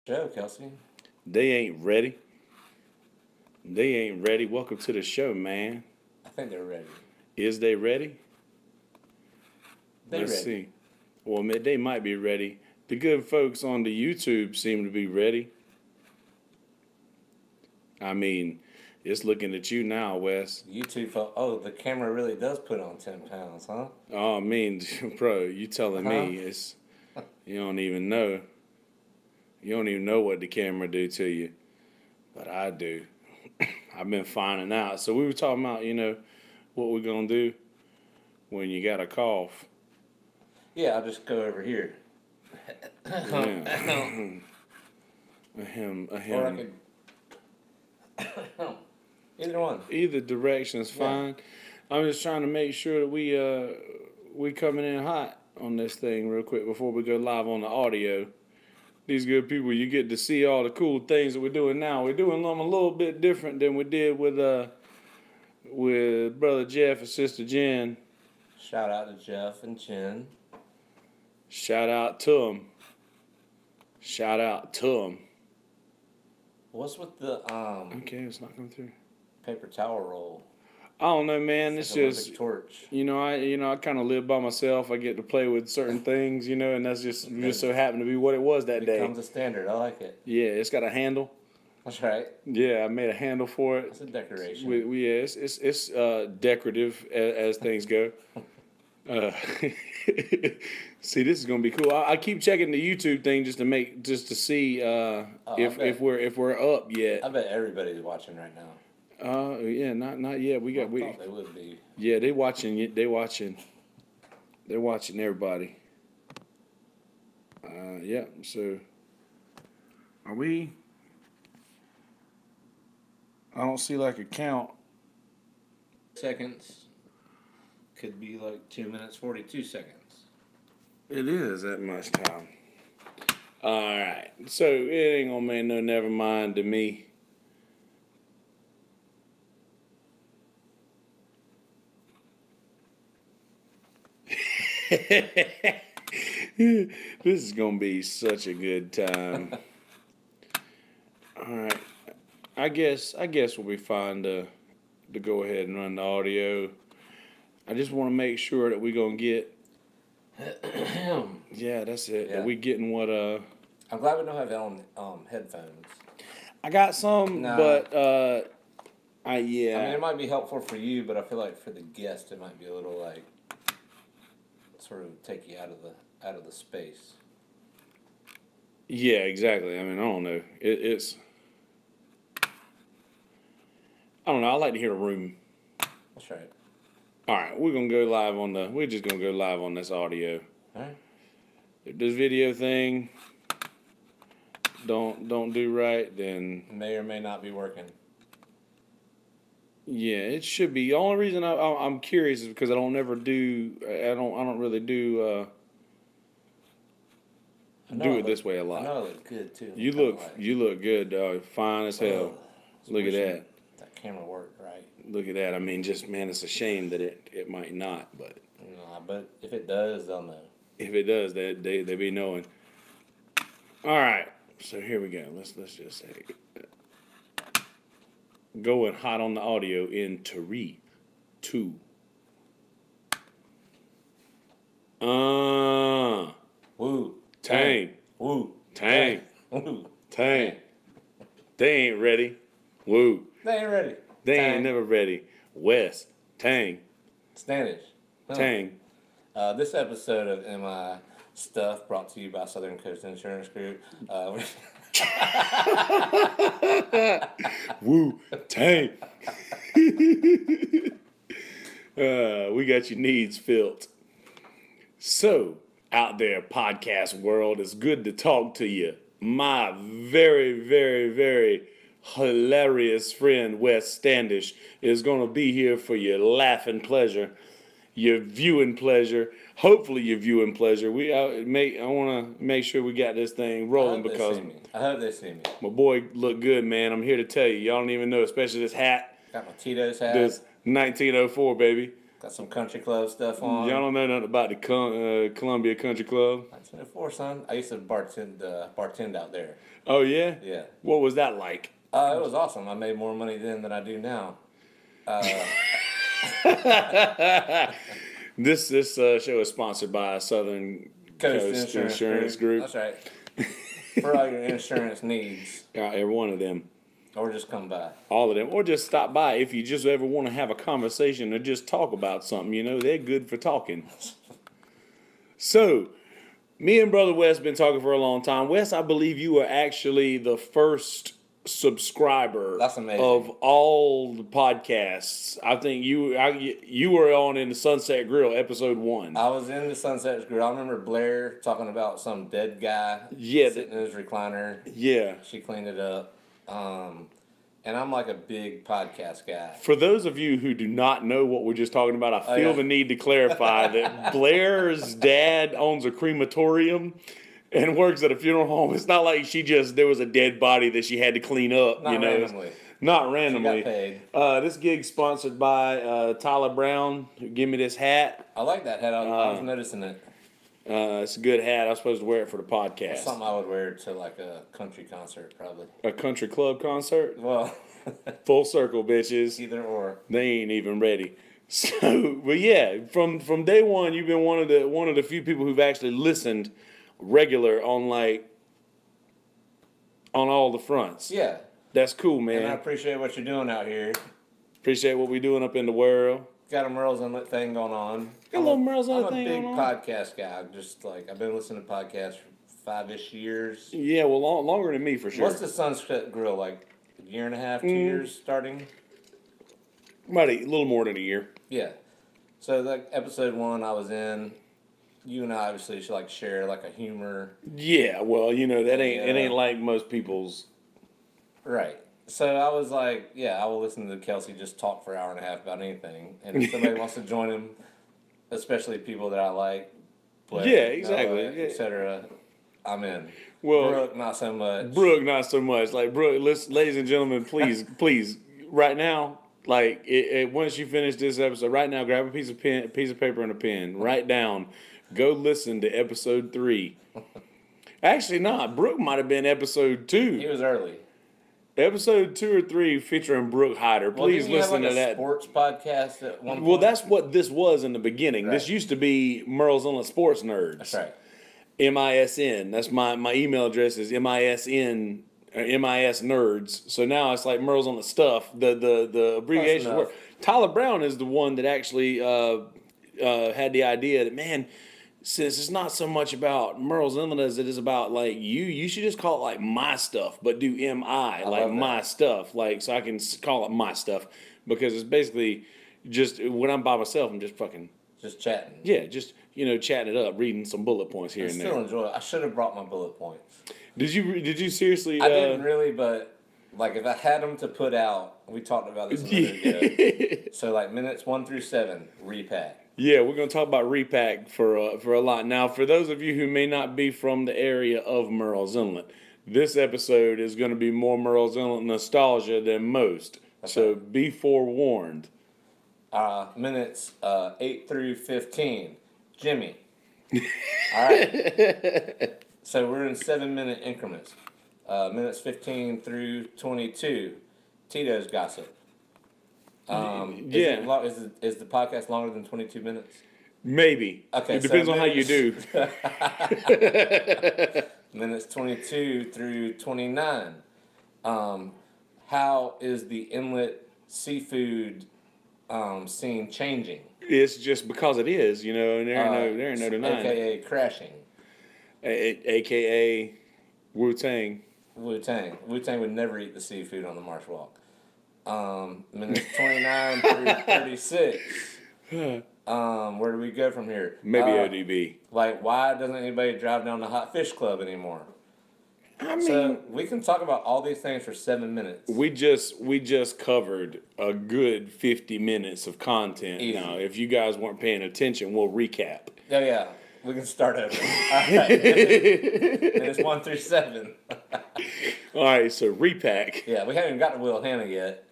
Joe, Kelsey. They ain't ready. They ain't ready. Welcome to the show, man. I think they're ready. Is they ready? They Let's ready. see. Well, they might be ready. The good folks on the YouTube seem to be ready. I mean, it's looking at you now, Wes. YouTube, the camera really does put on 10 pounds, huh? Oh, I mean, bro, you telling me it's you don't even know. You don't even know what the camera do to you, but I do. I've been finding out. So we were talking about, what we're gonna do when you got a cough. Yeah, I'll just go over here. Yeah. Or I could... Either one. Either direction's fine. Yeah. I'm just trying to make sure that we coming in hot on this thing real quick before we go live on the audio. These good people, you get to see all the cool things that we're doing now. We're doing them a little bit different than we did with Brother Jeff and Sister Jen. Shout out to Jeff and Jen. Shout out to them. Shout out to them. What's with the Okay, it's not coming through. Paper towel roll? I don't know, man. It's like just torch. I kind of live by myself. I get to play with certain things, and that's just so happened to be what it was that day. It becomes a standard. I like it. Yeah, it's got a handle. That's right. Yeah, I made a handle for it. It's a decoration. It's decorative as things go. See, this is gonna be cool. I keep checking the YouTube thing just to see if we're up yet. I bet everybody's watching right now. Yeah, not yet. I thought they would be. Yeah, they watching. They're watching everybody. Yeah. So, are we? I don't see like a count. Seconds. Could be like 2 minutes 42 seconds. It is that much time. All right. So it ain't gonna make no never mind to me. This is gonna be such a good time. All right, I guess we'll be fine to go ahead and run the audio. I just want to make sure that we're gonna get. Yeah, that's it. Yeah. That we getting what I'm glad we don't have headphones. I got some, but I mean, it might be helpful for you, but I feel like for the guest, it might be a little like. Sort of take you out of the space. Yeah, exactly. I mean, I don't know. It's. I don't know. I like to hear the room. That's right. All right, we're gonna go live on the. We're just gonna go live on this audio. All right. If this video thing don't do right, then may or may not be working. Yeah, it should be. The only reason I'm curious is because I don't really do it this way a lot. I know I look good too. You look good, dog. Fine as hell. Look at that. That camera worked right. Look at that. I mean, just man, it's a shame that it might not, but. No, but if it does, they'll know. If it does, they be knowing. All right, so here we go. Let's just say. Going hot on the audio in 3, 2. Woo. Tang. Woo. Tang. Woo. Tang. They ain't ready. Woo. They ain't ready. They ain't never ready. Wes. Tang. Standish. Tang. This episode of MI Stuff brought to you by Southern Coast Insurance Group. Woo. Tang. We got your needs filled. So, out there, podcast world, it's good to talk to you. My very, very, very hilarious friend, Wes Standish, is going to be here for your laughing pleasure, your viewing pleasure. Hopefully your viewing pleasure. I want to make sure we got this thing rolling because I hope they see me. My boy look good, man. I'm here to tell you. Y'all don't even know, especially this hat. Got my Tito's hat. This 1904, baby. Got some country club stuff on. Y'all don't know nothing about the Columbia Country Club? 1904, son. I used to bartend out there. Oh, yeah? Yeah. What was that like? It was awesome. I made more money then than I do now. This show is sponsored by Southern Coast Insurance Group. That's right. For all your insurance needs. Every one of them. Or just come by. All of them. Or just stop by if you just ever want to have a conversation or just talk about something. You know, they're good for talking. So, me and Brother Wes been talking for a long time. Wes, I believe you were actually the first subscriber That's amazing. of all the podcasts. I think you were on in the Sunset Grill, episode 1. I was in the Sunset Grill. I remember Blair talking about some dead guy sitting in his recliner. Yeah. She cleaned it up. And I'm like a big podcast guy. For those of you who do not know what we're just talking about, I feel the need to clarify that Blair's dad owns a crematorium and works at a funeral home. It's not like there was a dead body that she had to clean up. Not randomly. Not randomly. She got paid. This gig's sponsored by Tyler Brown, who gave me this hat. I like that hat. I was noticing it. It's a good hat. I was supposed to wear it for the podcast. It's something I would wear to like a country concert, probably. A country club concert? Well, full circle, bitches. Either or. They ain't even ready. So, but yeah, from day one, you've been one of the few people who've actually listened regular on all the fronts. Yeah. That's cool, man. And I appreciate what you're doing out here. Appreciate what we're doing up in the world. Got a Merle's Inlet thing going on. Got a little Merle's Inlet thing going on. I'm a big podcast guy. Just like, I've been listening to podcasts for 5-ish years. Yeah, well, longer than me for sure. What's the Sunset Grill, like a year and a half, 2 years starting? About a little more than a year. Yeah. So, like, episode 1 I was in. You and I obviously should, like, share, like, a humor. Yeah, well, you know, it ain't like most people's. Right. So I was like, yeah, I will listen to Kelsey just talk for an hour and a half about anything. And if somebody wants to join him, especially people that I like, Blair, yeah, exactly, etc., I'm in. Well, Brooke, not so much. Like, Brooke, ladies and gentlemen, please, right now, like, once you finish this episode, right now, grab a piece of paper and a pen, write down, go listen to episode 3. Actually, not. Brooke might have been episode 2. He was early. Episode 2 or 3 featuring Brooke Hyder. Please listen to that. Sports podcast at one point? Well, that's what this was in the beginning. Right. This used to be Merle's Inlet Sports Nerds. That's right. MISN. That's my email address is MISN or MIS Nerds. So now it's like Merle's Inlet Stuff. The abbreviation work. Tyler Brown is the one that actually had the idea that, man, since it's not so much about Merle's Inlet as it is about, like, you should just call it, like, my stuff, but do M-I, like, my stuff. Like, so I can call it my stuff, because it's basically just, when I'm by myself, I'm just fucking... Just chatting. Yeah, just, chatting it up, reading some bullet points here and there. I still enjoy it. I should have brought my bullet points. Did you seriously... I didn't really, but, like, if I had them to put out, we talked about this a minute ago. So, like, minutes 1 through 7, repack. Yeah, we're going to talk about repack for a lot. Now, for those of you who may not be from the area of Merle's Inlet, this episode is going to be more Merle's Inlet nostalgia than most. So be forewarned. Minutes 8 through 15. Jimmy. All right. So we're in 7-minute increments. Minutes 15 through 22. Tito's gossip. Is the podcast longer than 22 minutes? Maybe. Okay, it depends on how you do. Minutes 22 through 29. How is the inlet seafood scene changing? It's just because it is, and there ain't no denying. AKA crashing. AKA Wu-Tang. Wu-Tang. Wu-Tang would never eat the seafood on the Marsh Walk. Minutes 29 through 36. Where do we go from here? Maybe ODB. Like, why doesn't anybody drive down the Hot Fish Club anymore? I mean, so we can talk about all these things for 7 minutes. We just covered a good 50 minutes of content. Easy. Now, if you guys weren't paying attention, we'll recap. Oh, yeah. We can start over. All right. Minutes 1 through 7. All right, so repack. Yeah, we haven't even got to Will Hannah yet.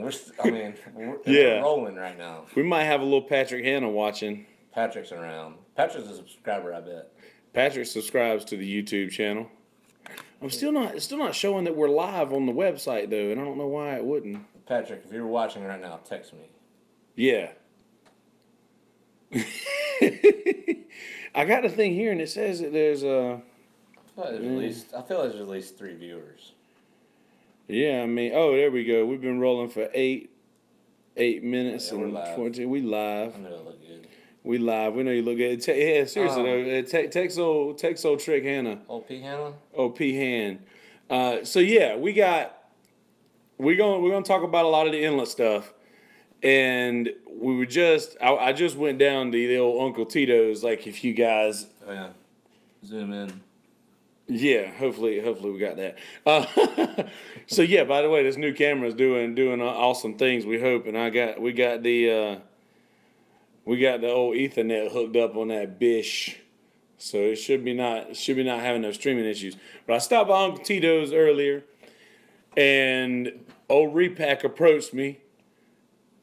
We're rolling right now. We might have a little Patrick Hanna watching. Patrick's around. Patrick's a subscriber, I bet. Patrick subscribes to the YouTube channel. I'm still not showing that we're live on the website though, and I don't know why it wouldn't. Patrick, if you're watching right now, text me. Yeah. I got a thing here, and it says that there's a. I feel like there's at least 3 viewers. Yeah, I mean, there we go. We've been rolling for 8 minutes and 20. We live. I know it look good. We live. We know you look good. Seriously though, text old Trick Hannah. Old P Hannah. Old P Han. So yeah, we're gonna talk about a lot of the inlet stuff, and we were I just went down to the old Uncle Tito's. Like if you guys. Oh yeah. Zoom in. Yeah, hopefully we got that. So yeah, by the way, this new camera is doing awesome things. We hope, and we got the old Ethernet hooked up on that bish, so it should be not having no streaming issues. But I stopped by Uncle Tito's earlier, and old Repack approached me,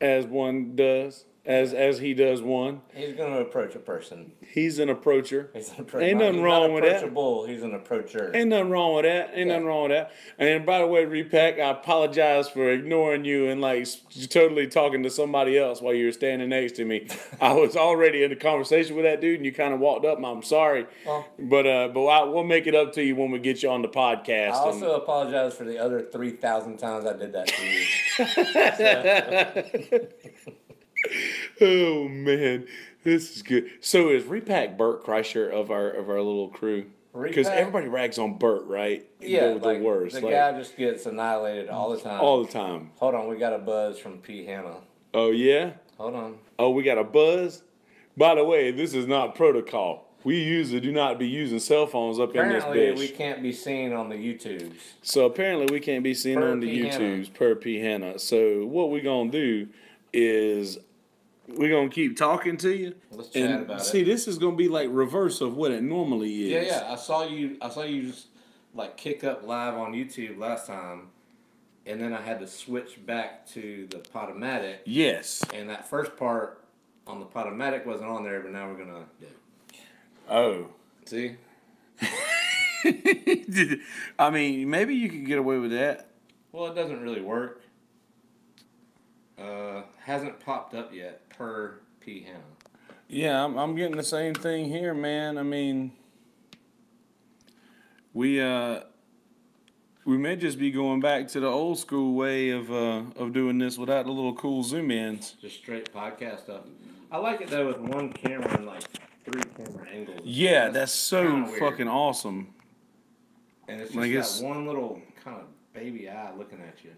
as one does. As he does one. He's going to approach a person. He's an approacher. Ain't nothing wrong with that. He's an approacher. Ain't nothing wrong with that. Nothing wrong with that. And by the way, Repack, I apologize for ignoring you and like totally talking to somebody else while you were standing next to me. I was already in a conversation with that dude, and you kind of walked up. And I'm sorry, but we'll make it up to you when we get you on the podcast. I also apologize for the other 3,000 times I did that to you. Oh man, this is good. So is Repack Bert Kreischer of our little crew? Because everybody rags on Bert, right? Yeah, the worst. The guy just gets annihilated all the time. All the time. Hold on, we got a buzz from P Hannah. Oh yeah. Hold on. Oh, we got a buzz. By the way, this is not protocol. We usually do not be using cell phones up in this bitch. Apparently, we can't be seen on the YouTubes. So apparently, we can't be seen on the YouTubes per P Hannah. So what we gonna do is. We're going to keep talking to you. Let's chat about it. See, this is going to be like reverse of what it normally is. Yeah. I saw you just like kick up live on YouTube last time, and then I had to switch back to the Podomatic. Yes. And that first part on the Podomatic wasn't on there, but now we're going to do it. Oh. See? I mean, maybe you could get away with that. Well, it doesn't really work. Hasn't popped up yet per P Hannah. Yeah, I'm getting the same thing here, man. I mean, we may just be going back to the old school way of doing this without the little cool zoom ins. Just straight podcast stuff. I like it though with one camera and like 3 camera angles. Yeah, that's so fucking awesome. And it's just got one little kind of baby eye looking at you.